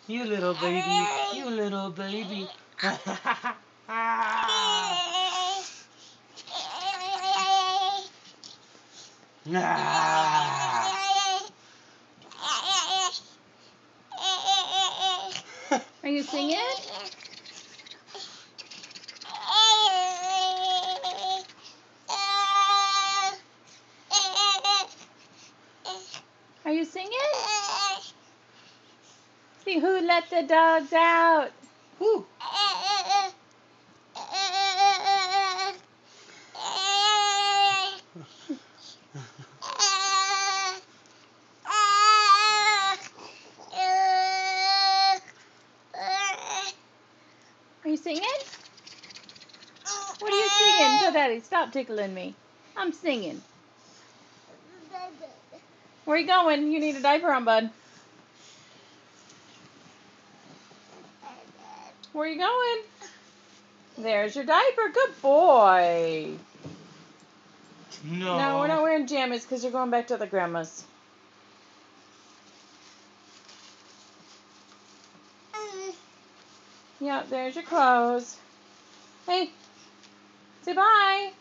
You little baby. You little baby. Are you singing? Are you singing? See who let the dogs out. Woo. Are you singing? What are you singing? Tell Daddy, stop tickling me. I'm singing. Where are you going? You need a diaper on, bud. Where are you going? There's your diaper. Good boy. No, we're not wearing jammies because you're going back to the grandma's. Yeah, there's your clothes. Hey, say bye.